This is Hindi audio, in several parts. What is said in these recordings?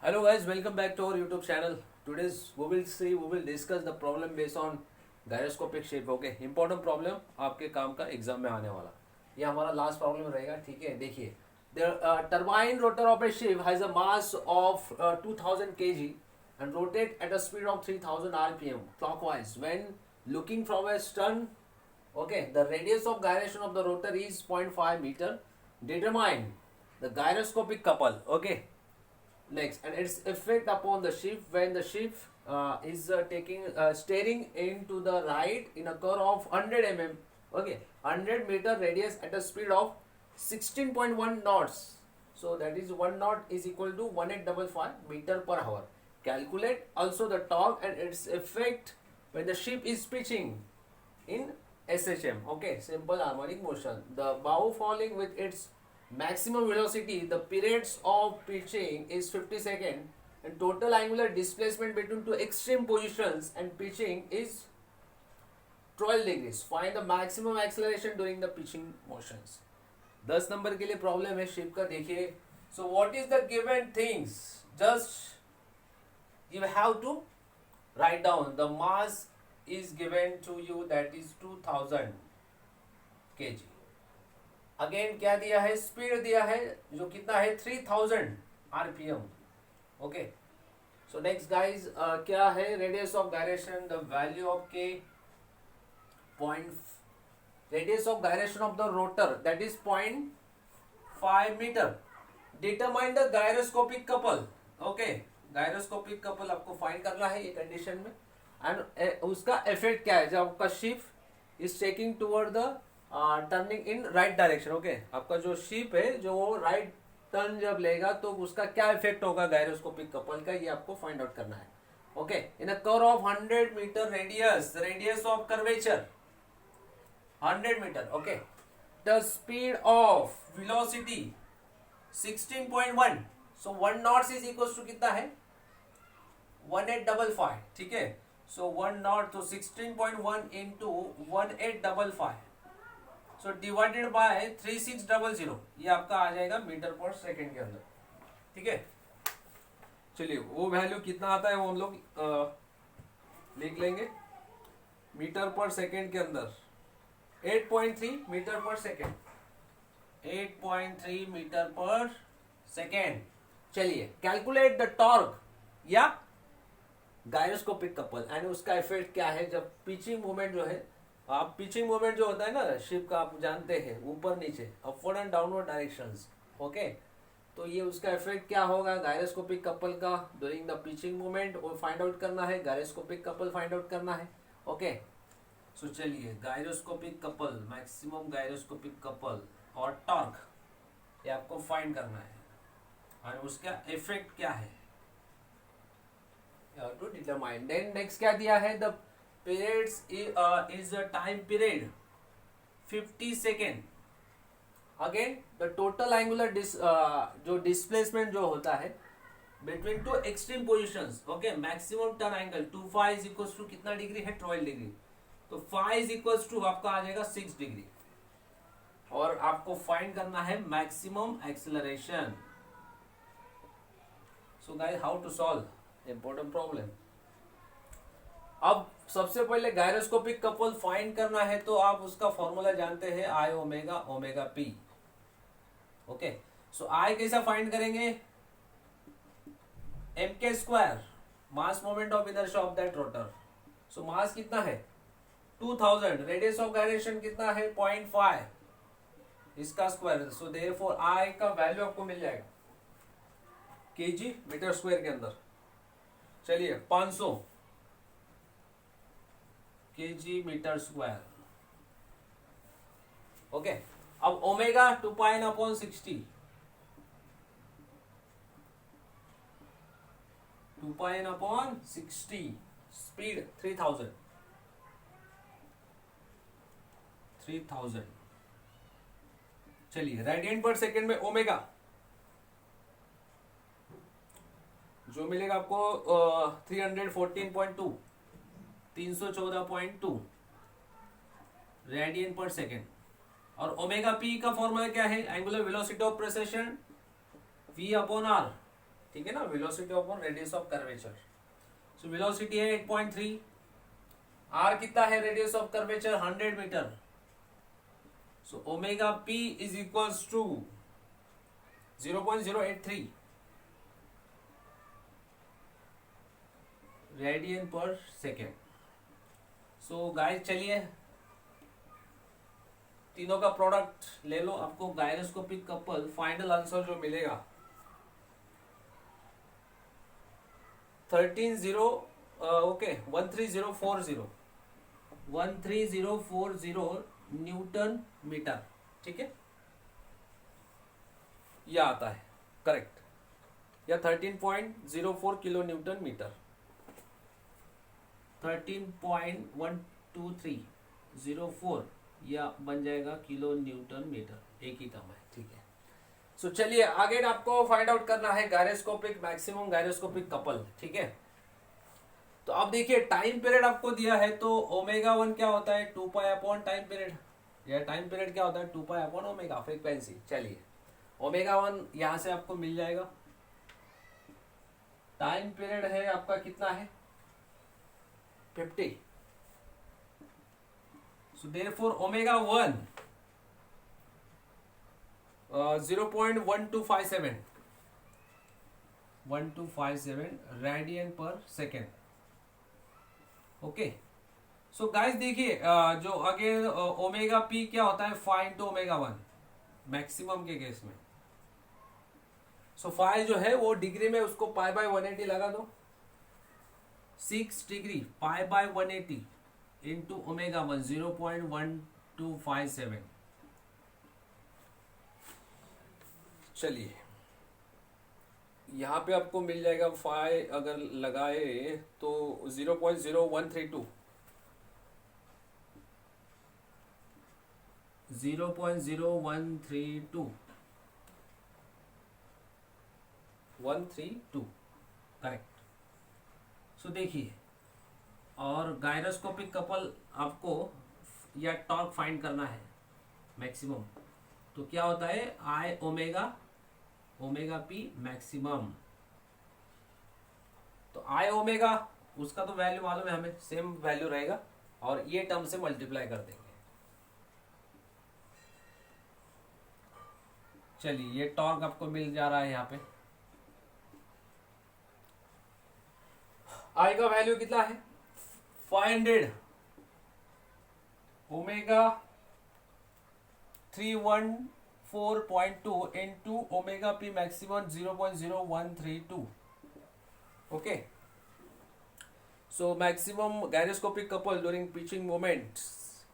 Hello guys, welcome back to our YouTube channel. Today's we will discuss the problem based on gyroscopic shape. Okay, important problem आपके काम का एग्जाम में आने वाला. ये हमारा लास्ट प्रॉब्लम रहेगा. ठीक है, देखिए the turbine rotor of a ship has a mass of 2000 kg and rotate at a speed of 3000 rpm clockwise. When looking from a stern, okay, the radius of gyration of the rotor is 0.5 meter. Determine the gyroscopic couple. Okay. Next, and its effect upon the ship when the ship is steering into the right in a curve of 100 mm, okay, 100-meter radius at a speed of 16.1 knots. So that is 1 knot is equal to 1855 meter per hour. Calculate also the torque and its effect when the ship is pitching in SHM. Okay, simple harmonic motion. The bow falling with its maximum velocity, the periods of pitching is 50 seconds, and total angular displacement between two extreme positions and pitching is 12 degrees. Find the maximum acceleration during the pitching motions. 10 number के लिए प्रॉब्लम है शिप का. देखिए, so what is the given things? Just you have to write down. The mass is given to you, that is 2000 kg. Again क्या दिया है? स्पीड दिया है जो कितना है? 3000 RPM. Okay, so next guys क्या है? Radius of gyration, the value of K radius of gyration of the rotor that is 0.5 metre. Determine the gyroscopic couple. Okay, gyroscopic couple आपको फाइंड करना है ये कंडीशन में. एंड उसका इफेक्ट क्या है जब आपका ship is taking toward the turning in right direction. Okay, आपका जो शिप है जो राइट टर्न जब लेगा तो उसका क्या इफेक्ट होगा गायरोस्कोपिक कपल का, ये आपको फाइंड आउट करना है. Okay, in a curve of 100 metre radius of curvature 100 metre. Okay, the speed of velocity 16.1. So 1 knots is equal to कितना है? 1855. ठीक है, सो 1 नॉट तो 16.1 इंटू 1855, सो डिवाइडेड बाय 3600. ये आपका आ जाएगा मीटर पर सेकेंड के अंदर. ठीक है, चलिए वो वैल्यू कितना आता है वो हम लोग लिख लेंगे. मीटर पर सेकेंड के अंदर 8.3 मीटर पर सेकेंड. 8.3 मीटर पर सेकेंड. चलिए कैलकुलेट द टॉर्क या गायरोस्कोपिक कपल एंड उसका इफेक्ट क्या है जब पिचिंग मूवमेंट जो है, आप पिचिंग मोमेंट जो होता है ना शिप का, आप जानते हैं ऊपर नीचे upward and downward directions. Okay, तो ये उसका इफेक्ट क्या होगा गायरोस्कोपिक कपल का ड्यूरिंग द पिचिंग मोमेंट, वो फाइंड आउट करना है. गायरोस्कोपिक कपल फाइंड आउट करना है. ओके, सो चलिए gyroscopic couple, maximum gyroscopic couple और टॉर्क ये आपको फाइंड करना है और उसका इफेक्ट क्या है टू डिटरमाइन. देन नेक्स्ट क्या दिया है? The periods is a time period 50 second. Again the total angular जो displacement जो होता है between two extreme positions. Okay, maximum turn angle 2 phi is equals to कितना डिग्री है? 12 डिग्री. तो phi is equals to आपका आ जाएगा 6 डिग्री. और आपको फाइंड करना है maximum acceleration. So guys, how to solve important problem. अब सबसे पहले गायरोस्कोपिक कपल फाइंड करना है तो आप उसका फॉर्मूला जानते हैं, I omega omega P. Okay, so I कैसा फाइंड करेंगे? M K square, mass moment of inertia of that rotor. So mass कितना है? 2000. रेडियस ऑफ गायरेशन कितना है? 0.5. इसका स्क्वायर. सो देयरफॉर आई का वैल्यू आपको मिल जाएगा केजी मीटर स्क्वायर के अंदर. चलिए 500 kg मीटर स्क्वायर. ओके, अब omega 2 pine upon 60. 2 pine upon 60. Speed 3000. चलिए रेडियन पर सेकेंड में ओमेगा जो मिलेगा आपको 314.2 314.2 रेडियन पर सेकेंड. और ओमेगा पी का फॉर्मूला क्या है? Angular velocity of precession V upon R. ठीक है ना, velocity upon radius of curvature. So velocity है 8.3, आर कितना है, radius of curvature 100 metre. So omega P is equals to 0.083 radian per second. So guys चलिए तीनों का प्रोडक्ट ले लो, आपको गायरोस्कोपिक कपल फाइनल आंसर जो मिलेगा 13040 न्यूटन मीटर, ठीक है, यह आता है करेक्ट, या 13.04 किलो न्यूटन मीटर, 13.12304 या बन जाएगा किलो न्यूटन मीटर, एक ही टर्म है, ठीक है। सो चलिए आगे आपको फाइंड आउट करना है गायरोस्कोपिक मैक्सिमम गायरोस्कोपिक कपल, ठीक है। तो अब देखिए टाइम पीरियड आपको दिया है, तो ओमेगा 1 क्या होता है 2 पाई अपॉन टाइम पीरियड, या टाइम पीरियड क्या होता है 2 पाई अपॉन ओमेगा फ्रीक्वेंसी। चलिए ओमेगा 1 यहां से आपको मिल जाएगा, टाइम पीरियड है आपका कितना है 50। So therefore omega 1 0.1257 radian per second, okay. So guys देखिए जो अगेन ओमेगा पी क्या होता है 5 इंटू ओमेगा 1 मैक्सिमम के केस में। सो 5 जो है वो डिग्री में, उसको पाई बाय 180 लगा दो, 6 degree pi by 180 into omega 1 0.1257। चलिए यहाँ पे आपको मिल जाएगा 5 अगर लगाए तो 0.0132 132 करेक्ट। सो देखिए और गायरोस्कोपिक कपल आपको या टॉर्क फाइंड करना है मैक्सिमम, तो क्या होता है आई ओमेगा पी मैक्सिमम। तो आई ओमेगा उसका तो वैल्यू मालूम है हमें, सेम वैल्यू रहेगा और ये टर्म से मल्टीप्लाई कर देंगे। चलिए ये टॉर्क आपको मिल जा रहा है यहाँ पे, आई का वैल्यू कितना है 500, omega 314.2 into omega P maximum 0.0132, okay. So maximum gyroscopic couple during pitching moment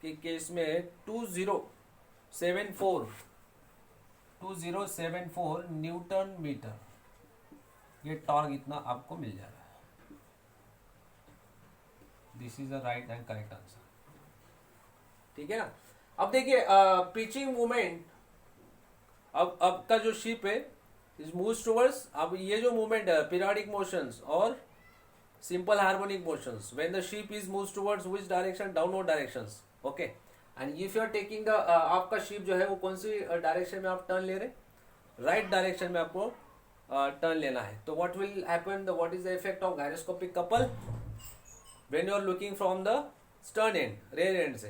के केस में 2074 न्यूटन मीटर, ये टॉर्क इतना आपको मिल जा रहा है। This is the right and correct answer, ठीक है ना। अब देखिए पिचिंग मूवमेंट, अब का जो शिप है इज मूव्स टुवर्ड्स, अब ये जो मूवमेंट है पीरियोडिक मोशंस और simple harmonic motions, when the ship is moves towards which direction, downward directions, okay. And if you are taking the आपका शिप जो है वो कौन सी डायरेक्शन में आप टर्न ले रहे, राइट डायरेक्शन में आपको टर्न लेना है। तो what will happen, what is the effect of gyroscopic couple when you are looking from the stern end, rear end से,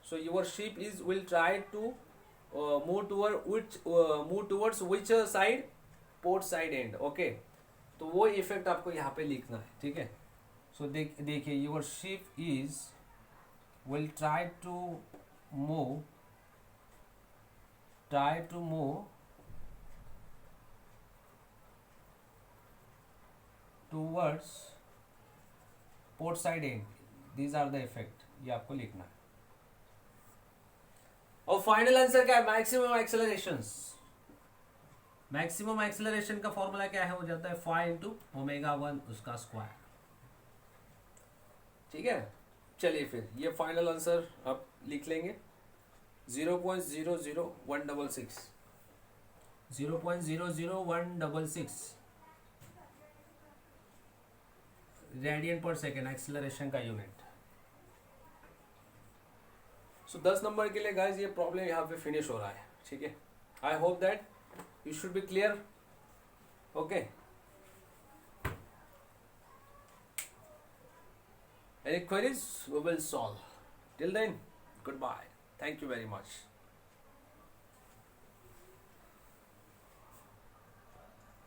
so your ship is will try to move towards which side, port side end, okay। तो वो इफेक्ट आपको यहाँ पे लिखना है, ठीक है। सो देखिए your ship is will try to move towards port side and, these are the effect, ये आपको लिखना है। और फाइनल आंसर क्या है मैक्सिमम एक्सेलरेशंस। मैक्सिमम एक्सेलरेशन का फॉर्मूला क्या है, हो जाता है 5 इंटू ओमेगा 1 उसका स्क्वायर, ठीक है। चलिए फिर ये फाइनल आंसर आप लिख लेंगे 0.00166 रेडियन पर सेकेंड एक्सेलरेशन का यूनिट। सो 10 नंबर के लिए गाइस ये प्रॉब्लम यहाँ पे फिनिश हो रहा है, ठीक है। I hope that you should be clear, okay. Any queries, we will solve. Till then, goodbye. Thank you very much.